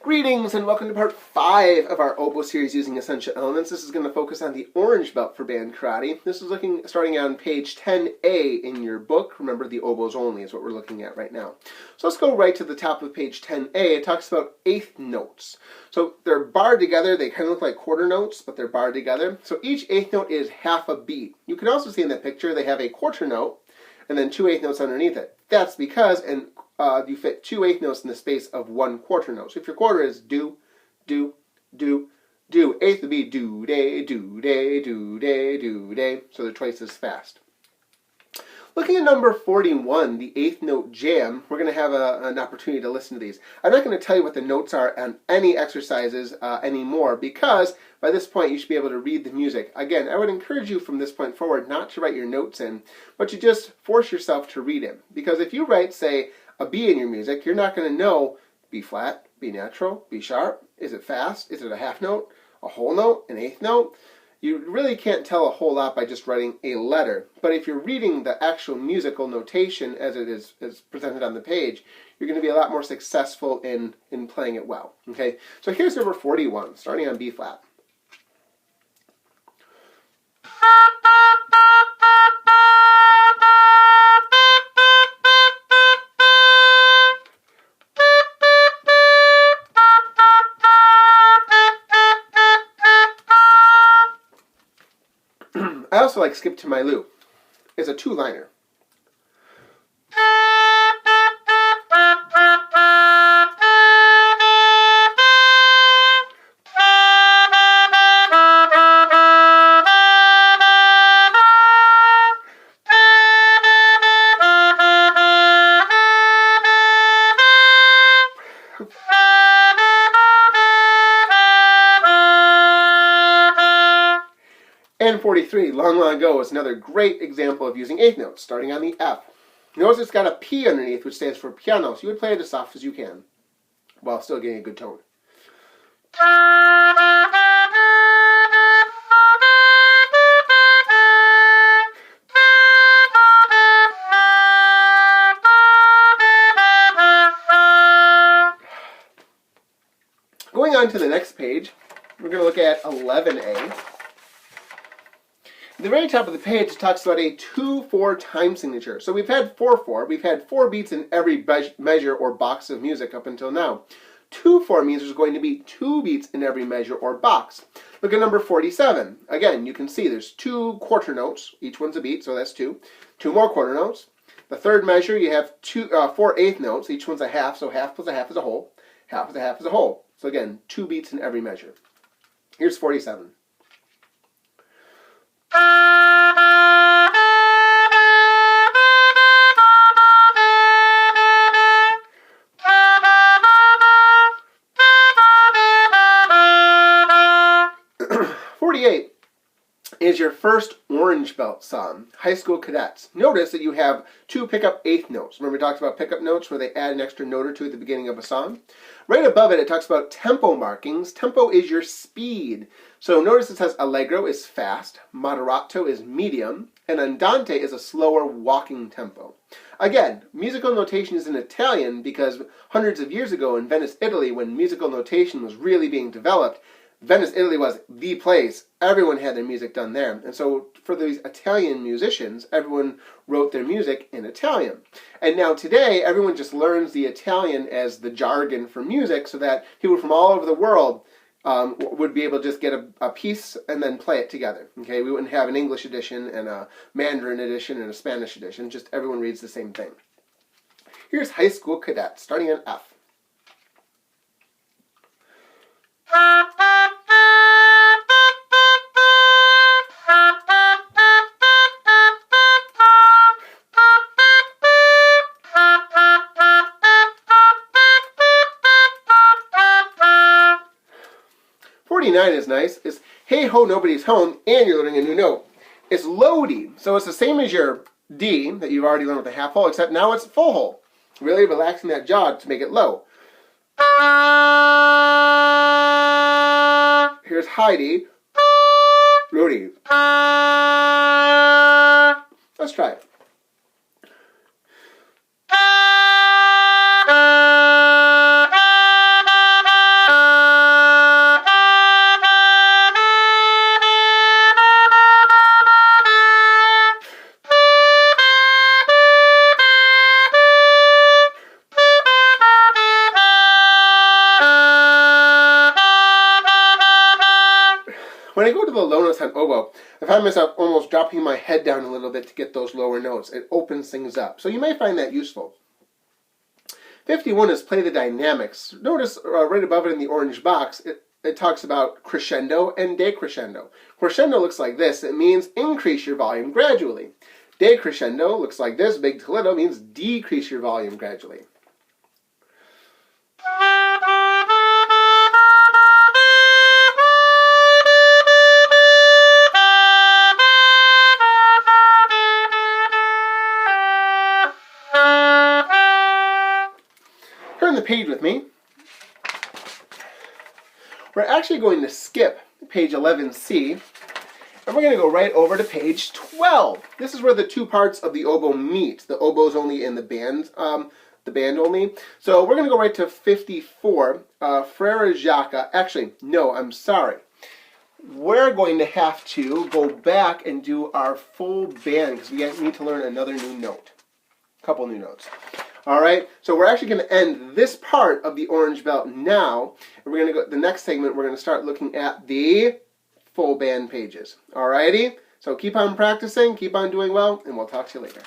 Greetings and welcome to part 5 of our Oboe series using essential elements. This is going to focus on the orange belt for band karate. This is starting on page 10A in your book. Remember, the oboes only is what we're looking at right now. So let's go right to the top of page 10A. It talks about eighth notes. So they're barred together. They kind of look like quarter notes, but they're barred together. So each eighth note is half a beat. You can also see in that picture they have a quarter note and then 2 eighth notes underneath it. That's because you fit 2 eighth notes in the space of 1 quarter note. So if your quarter is do, do, do, do, eighth would be do, day, do, day, do, day, do, day. So they're twice as fast. Looking at number 41, the eighth note jam, we're going to have an opportunity to listen to these. I'm not going to tell you what the notes are on any exercises anymore because by this point you should be able to read the music. Again, I would encourage you from this point forward not to write your notes in, but to just force yourself to read it. Because if you write, say, a B in your music, you're not going to know B flat, B natural, B sharp. Is it fast? Is it a half note? A whole note? An eighth note? You really can't tell a whole lot by just writing a letter. But if you're reading the actual musical notation as it is presented on the page, you're going to be a lot more successful in playing it well. Okay? So here's number 41, starting on B flat. I also like Skip to My Lou. It's a 2-liner. And 43, Long Long Ago, is another great example of using eighth notes, starting on the F. Notice it's got a P underneath, which stands for piano, so you would play it as soft as you can, while still getting a good tone. Going on to the next page, we're going to look at 11A. At the very top of the page, it talks about a 2-4 time signature. So we've had 4-4. We've had 4 beats in every measure or box of music up until now. 2-4 means there's going to be 2 beats in every measure or box. Look at number 47. Again, you can see there's 2 quarter notes. Each one's a beat, so that's 2. 2 more quarter notes. The third measure, you have 4 eighth notes. Each one's a half, so half plus a half is a whole. Half plus a half is a whole. So again, 2 beats in every measure. Here's 47. 48 is your first orange belt song, High School Cadets. Notice that you have 2 pickup eighth notes. Remember we talked about pickup notes where they add an extra note or 2 at the beginning of a song? Right above it, it talks about tempo markings. Tempo is your speed. So notice it says allegro is fast, moderato is medium, and andante is a slower walking tempo. Again, musical notation is in Italian because hundreds of years ago in Venice, Italy, when musical notation was really being developed, Venice, Italy was the place. Everyone had their music done there. And so for these Italian musicians, everyone wrote their music in Italian. And now today, everyone just learns the Italian as the jargon for music so that people from all over the world would be able to just get a piece and then play it together. Okay, we wouldn't have an English edition and a Mandarin edition and a Spanish edition. Just everyone reads the same thing. Here's High School Cadet, starting on F. Is nice. It's hey ho, nobody's home, and you're learning a new note. It's low D, so it's the same as your D that you've already learned with the half hole, except now it's full hole. Really relaxing that jaw to make it low. Here's high D, low D. Let's try it. couple low notes on oboe. I find myself almost dropping my head down a little bit to get those lower notes. It opens things up. So you may find that useful. 51 is play the dynamics. Notice right above it in the orange box, it talks about crescendo and decrescendo. Crescendo looks like this. It means increase your volume gradually. Decrescendo looks like this. Big toledo means decrease your volume gradually. Turn the page with me. We're actually going to skip page 11C, and we're going to go right over to page 12. This is where the two parts of the oboe meet, the oboes only and the band only. So we're going to go right to 54, Frere Jacques. Actually, no, I'm sorry. We're going to have to go back and do our full band because we need to learn another new note. A couple new notes. All right, so we're actually going to end this part of the orange belt now. And we're going to go the next segment. We're going to start looking at the full band pages. All righty, so keep on practicing, keep on doing well, and we'll talk to you later.